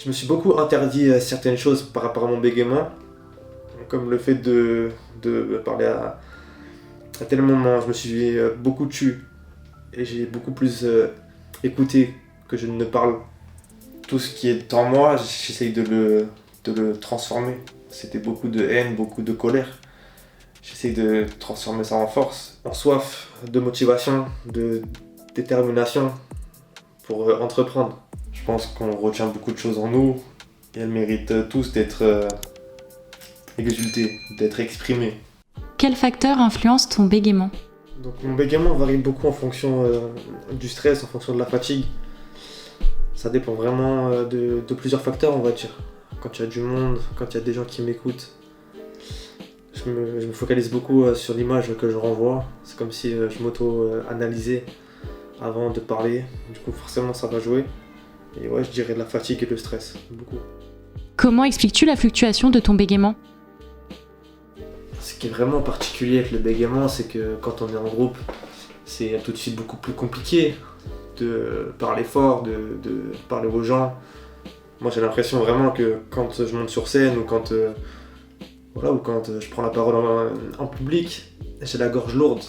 Je me suis beaucoup interdit certaines choses par rapport à mon bégaiement, comme le fait de parler à tel moment. Je me suis beaucoup tu et j'ai beaucoup plus écouté que je ne parle. Tout ce qui est en moi, j'essaye de le transformer. C'était beaucoup de haine, beaucoup de colère. J'essaye de transformer ça en force, en soif, de motivation, de détermination pour entreprendre. Je pense qu'on retient beaucoup de choses en nous et elles méritent tous d'être exultées, d'être exprimées. Quel facteur influence ton bégaiement? Donc mon bégaiement varie beaucoup en fonction du stress, en fonction de la fatigue. Ça dépend vraiment de plusieurs facteurs, on va dire. Quand il y a du monde, quand il y a des gens qui m'écoutent, je me focalise beaucoup sur l'image que je renvoie. C'est comme si je m'auto-analysais avant de parler. Du coup, forcément, ça va jouer. Et ouais, je dirais de la fatigue et le stress, beaucoup. Comment expliques-tu la fluctuation de ton bégaiement? Ce qui est vraiment particulier avec le bégaiement, c'est que quand on est en groupe, c'est tout de suite beaucoup plus compliqué de parler fort, de parler aux gens. Moi, j'ai l'impression vraiment que quand je monte sur scène ou quand je prends la parole en public, j'ai la gorge lourde,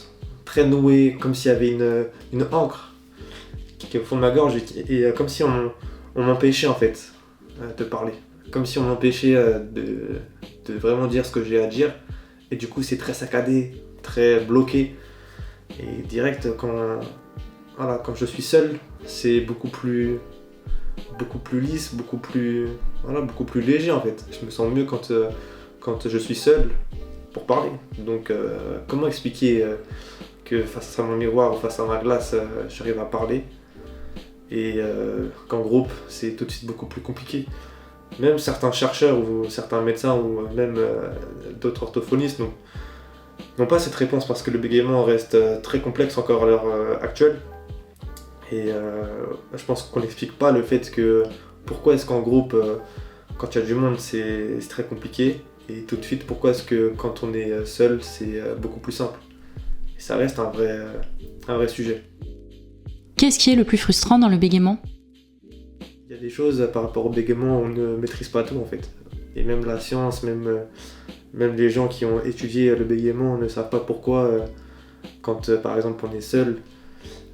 très nouée, comme s'il y avait une encre qui est au fond de ma gorge et comme si on m'empêchait en fait de parler. Comme si on m'empêchait de vraiment dire ce que j'ai à dire. Et du coup, c'est très saccadé, très bloqué. Et direct, quand je suis seul, c'est beaucoup plus lisse, beaucoup plus léger en fait. Je me sens mieux quand je suis seul pour parler. Donc comment expliquer que face à mon miroir ou face à ma glace, j'arrive à parler et qu'en groupe, c'est tout de suite beaucoup plus compliqué. Même certains chercheurs ou certains médecins ou même d'autres orthophonistes n'ont pas cette réponse parce que le bégaiement reste très complexe encore à l'heure actuelle. Et je pense qu'on n'explique pas le fait que pourquoi est-ce qu'en groupe, quand il y a du monde, c'est très compliqué. Et tout de suite, pourquoi est-ce que quand on est seul, c'est beaucoup plus simple. Et ça reste un vrai sujet. Qu'est-ce qui est le plus frustrant dans le bégaiement? Il y a des choses par rapport au bégaiement, on ne maîtrise pas tout en fait. Et même la science, même les gens qui ont étudié le bégaiement ne savent pas pourquoi, quand par exemple on est seul,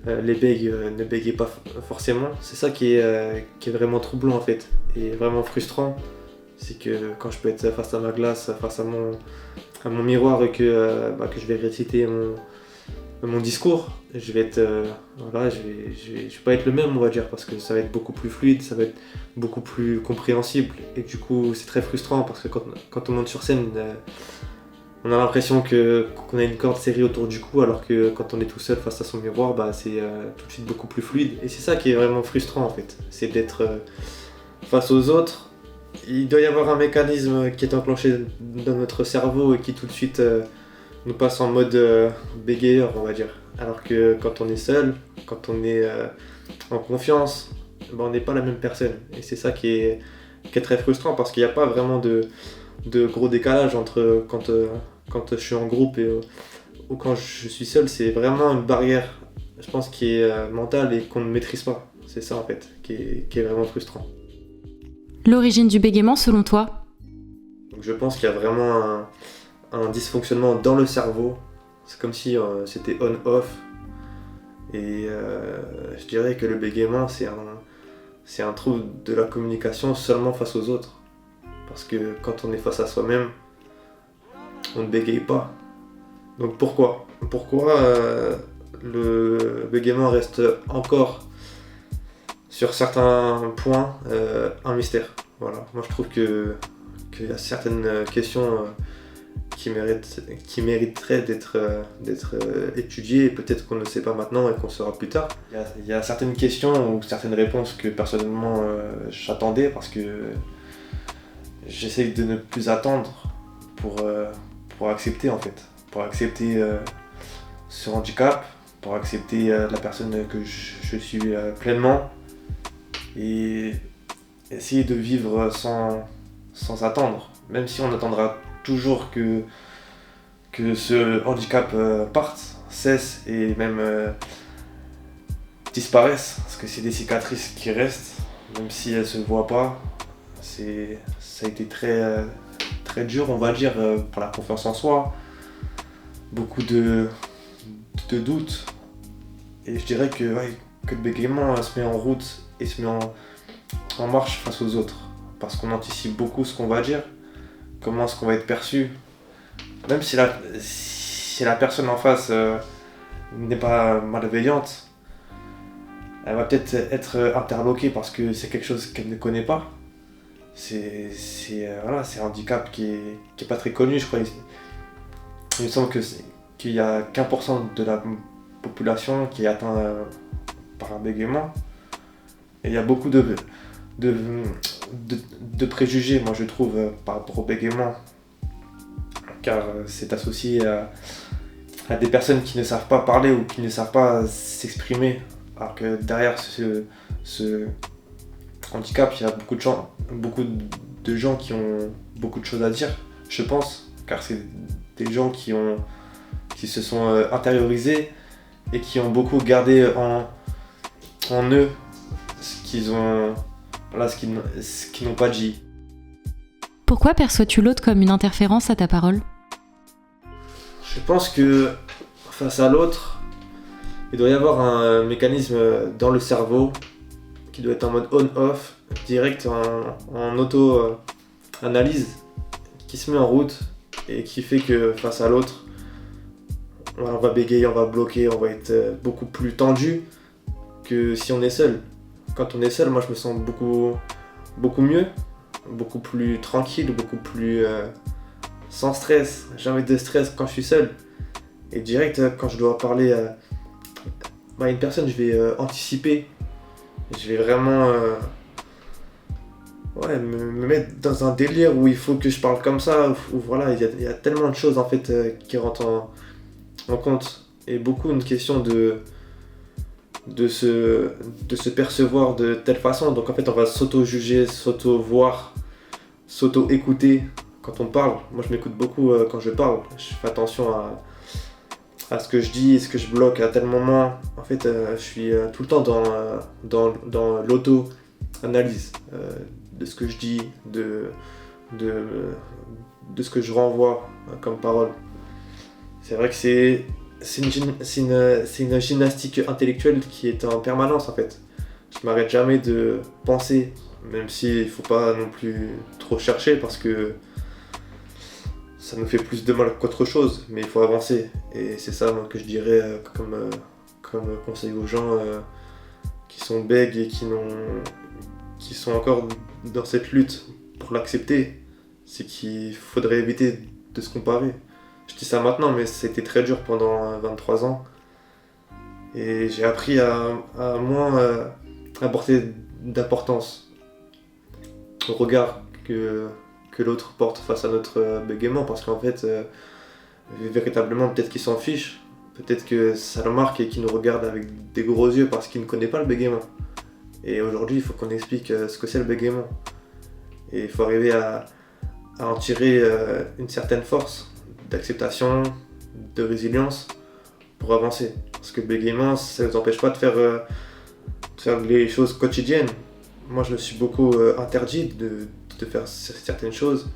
les bègues ne bégayent pas forcément. C'est ça qui est vraiment troublant en fait, et vraiment frustrant. C'est que quand je peux être face à ma glace, face à mon miroir et que je vais réciter mon discours, je vais être je vais pas être le même on va dire parce que ça va être beaucoup plus fluide, ça va être beaucoup plus compréhensible et du coup c'est très frustrant parce que quand on monte sur scène on a l'impression qu'on a une corde serrée autour du cou alors que quand on est tout seul face à son miroir c'est tout de suite beaucoup plus fluide et c'est ça qui est vraiment frustrant en fait, c'est d'être face aux autres. Il doit y avoir un mécanisme qui est enclenché dans notre cerveau et qui tout de suite nous passe en mode bégayeur on va dire. Alors que quand on est seul, quand on est en confiance, on n'est pas la même personne. Et c'est ça qui est très frustrant parce qu'il n'y a pas vraiment de gros décalage entre quand je suis en groupe ou quand je suis seul. C'est vraiment une barrière, je pense, qui est mentale et qu'on ne maîtrise pas. C'est ça en fait qui est vraiment frustrant. L'origine du bégaiement selon toi? Donc je pense qu'il y a vraiment un dysfonctionnement dans le cerveau. C'est comme si c'était on-off. Et je dirais que le bégaiement, c'est un trouble de la communication seulement face aux autres. Parce que quand on est face à soi-même, on ne bégaye pas. Donc pourquoi le bégaiement reste encore sur certains points un mystère. Voilà. Moi je trouve qu'il y a certaines questions qui mériteraient d'être étudiées et peut-être qu'on ne sait pas maintenant et qu'on saura plus tard. Il y a certaines questions ou certaines réponses que personnellement j'attendais parce que j'essaye de ne plus attendre pour accepter en fait, pour accepter ce handicap, pour accepter la personne que je suis pleinement et essayer de vivre sans attendre, même si on attendra toujours que ce handicap parte, cesse et même disparaisse, parce que c'est des cicatrices qui restent, même si elles se voient pas, Ça a été très dur, on va dire, pour la confiance en soi. Beaucoup de doutes. Et je dirais que le bégaiement se met en route et se met en marche face aux autres. Parce qu'on anticipe beaucoup ce qu'on va dire, comment est-ce qu'on va être perçu. Même si la personne en face n'est pas malveillante, elle va peut-être être interloquée parce que c'est quelque chose qu'elle ne connaît pas. C'est un handicap qui est pas très connu, je crois. Il me semble qu'il y a qu'1% de la population qui est atteint par un bégaiement. Et il y a beaucoup de préjugés, moi je trouve, par rapport au bégaiement. Car c'est associé à des personnes qui ne savent pas parler ou qui ne savent pas s'exprimer. Alors que derrière ce handicap, il y a beaucoup de gens qui ont beaucoup de choses à dire, je pense. Car c'est des gens qui se sont intériorisés et qui ont beaucoup gardé en eux ce qu'ils n'ont pas dit. Pourquoi perçois-tu l'autre comme une interférence à ta parole ? Je pense que face à l'autre, il doit y avoir un mécanisme dans le cerveau qui doit être en mode on-off, direct en auto-analyse, qui se met en route et qui fait que face à l'autre, on va bégayer, on va bloquer, on va être beaucoup plus tendu que si on est seul. Quand on est seul, moi je me sens beaucoup mieux, beaucoup plus tranquille, beaucoup plus sans stress. Jamais de stress quand je suis seul. Et direct, quand je dois parler à une personne, je vais anticiper. Je vais vraiment me mettre dans un délire où il faut que je parle comme ça. Où voilà, il y a tellement de choses en fait qui rentrent en compte. Et beaucoup une question de se percevoir de telle façon. Donc en fait on va s'auto-juger, s'auto-voir, s'auto-écouter quand on parle. Moi je m'écoute beaucoup quand je parle. Je fais attention à ce que je dis, ce que je bloque à tel moment. En fait je suis tout le temps dans l'auto-analyse de ce que je dis, de ce que je renvoie comme parole. C'est vrai que c'est une gymnastique intellectuelle qui est en permanence en fait. Je m'arrête jamais de penser, même s'il ne faut pas non plus trop chercher parce que ça nous fait plus de mal qu'autre chose, mais il faut avancer. Et c'est ça moi, que je dirais comme conseil aux gens qui sont bègues et qui sont encore dans cette lutte pour l'accepter. C'est qu'il faudrait éviter de se comparer. Je dis ça maintenant, mais c'était très dur pendant 23 ans. Et j'ai appris à moins apporter d'importance au regard que l'autre porte face à notre bégaiement. Parce qu'en fait, véritablement, peut-être qu'il s'en fiche. Peut-être que ça le marque et qu'il nous regarde avec des gros yeux parce qu'il ne connaît pas le bégaiement. Et aujourd'hui, il faut qu'on explique ce que c'est le bégaiement. Et il faut arriver à en tirer une certaine force d'acceptation, de résilience pour avancer. Parce que le bégaiement, ça ne nous empêche pas de faire les choses quotidiennes. Moi, je me suis beaucoup interdit de faire certaines choses.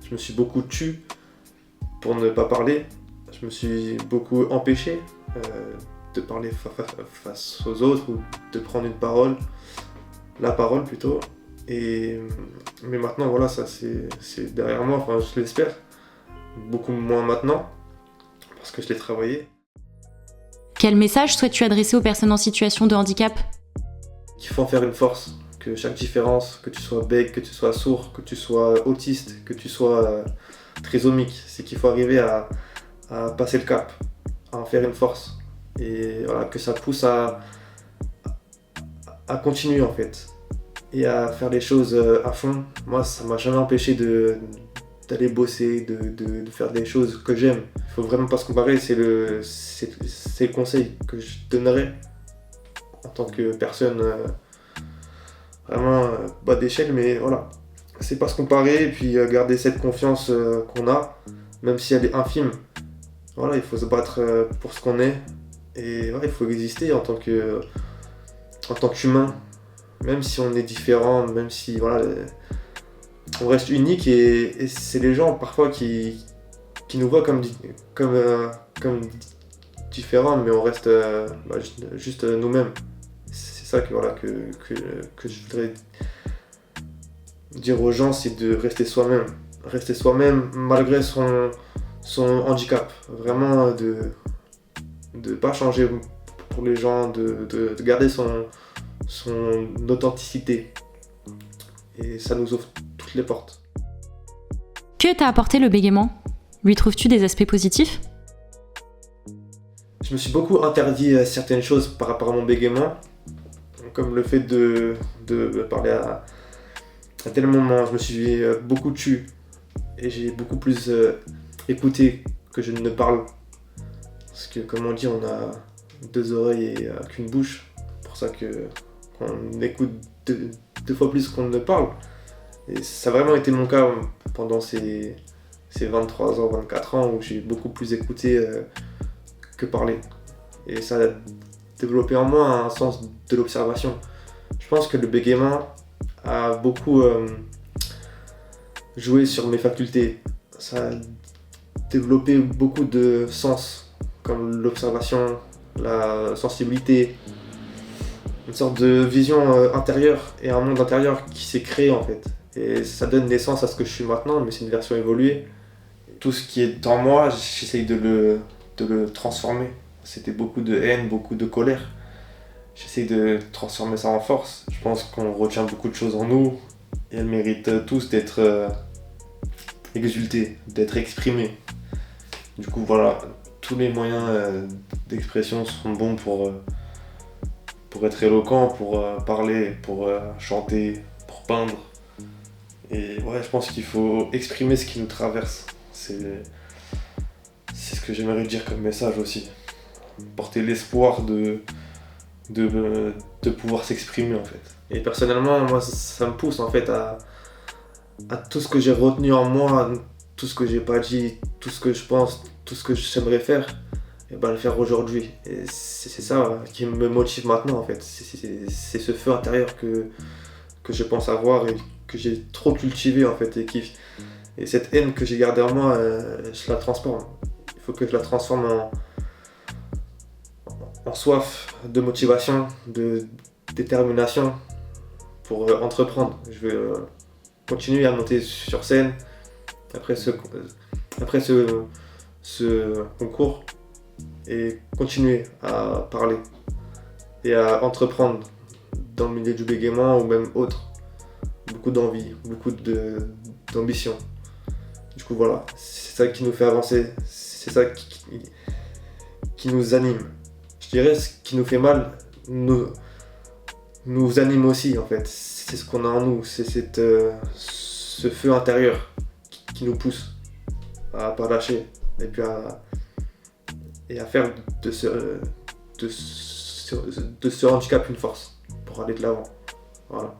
Je me suis beaucoup tué pour ne pas parler. Je me suis beaucoup empêché de parler face aux autres ou de prendre la parole plutôt. Mais maintenant, voilà, ça c'est derrière moi, enfin je l'espère. Beaucoup moins maintenant, parce que je l'ai travaillé. Quel message souhaites-tu adresser aux personnes en situation de handicap ? Qu'il faut en faire une force, que chaque différence, que tu sois bègue, que tu sois sourd, que tu sois autiste, que tu sois trisomique, c'est qu'il faut arriver à passer le cap, à en faire une force. Et voilà, que ça pousse à continuer en fait, et à faire les choses à fond. Moi, ça m'a jamais empêché d'aller bosser, de faire des choses que j'aime. Il faut vraiment pas se comparer, c'est le conseil que je donnerais en tant que personne vraiment bas d'échelle, mais voilà. C'est pas se comparer et puis garder cette confiance qu'on a, même si elle est infime. Voilà, il faut se battre pour ce qu'on est et voilà, il faut exister en tant qu'humain, même si on est différent, même si voilà, on reste unique et c'est les gens parfois qui nous voient comme différents, mais on reste juste nous-mêmes. C'est ça que je voudrais dire aux gens, c'est de rester soi-même. Rester soi-même malgré son handicap. Vraiment de pas changer pour les gens, de garder son authenticité. Et ça nous ouvre toutes les portes. Que t'a apporté le bégaiement ? Lui trouves-tu des aspects positifs ? Je me suis beaucoup interdit certaines choses par rapport à mon bégaiement, comme le fait de parler à tel moment. Je me suis beaucoup tu et j'ai beaucoup plus écouté que je ne parle. Parce que comme on dit, on a 2 oreilles et qu'une bouche. C'est pour ça qu'on écoute deux fois plus qu'on ne parle. Et ça a vraiment été mon cas pendant ces 23 ans, 24 ans où j'ai beaucoup plus écouté que parler. Et ça a développé en moi un sens de l'observation. Je pense que le bégaiement a beaucoup joué sur mes facultés. Ça a développé beaucoup de sens, comme l'observation, la sensibilité, une sorte de vision intérieure et un monde intérieur qui s'est créé en fait. Et ça donne naissance à ce que je suis maintenant, mais c'est une version évoluée. Tout ce qui est en moi, j'essaye de le transformer. C'était beaucoup de haine, beaucoup de colère. J'essaye de transformer ça en force. Je pense qu'on retient beaucoup de choses en nous et elles méritent tous d'être exultées, d'être exprimées. Du coup voilà, tous les moyens d'expression sont bons pour être éloquent, pour parler, pour chanter, pour peindre. Et ouais, je pense qu'il faut exprimer ce qui nous traverse. C'est ce que j'aimerais dire comme message aussi. Porter l'espoir de pouvoir s'exprimer en fait. Et personnellement, moi ça me pousse en fait à tout ce que j'ai retenu en moi, tout ce que j'ai pas dit, tout ce que je pense, tout ce que j'aimerais faire, et le faire aujourd'hui. Et c'est ça qui me motive maintenant en fait. C'est ce feu intérieur que je pense avoir et que j'ai trop cultivé en fait et cette haine que j'ai gardée en moi, je la transforme. Il faut que je la transforme en soif de motivation, de détermination pour entreprendre. Je vais continuer à monter sur scène après ce concours et continuer à parler et à entreprendre dans le milieu du bégaiement ou même autre. Beaucoup d'envie, beaucoup d'ambition. Du coup voilà, c'est ça qui nous fait avancer, c'est ça qui nous anime. Je dirais ce qui nous fait mal nous anime aussi en fait. C'est ce qu'on a en nous, c'est ce feu intérieur qui nous pousse à pas lâcher et puis à faire de ce handicap une force pour aller de l'avant. Voilà.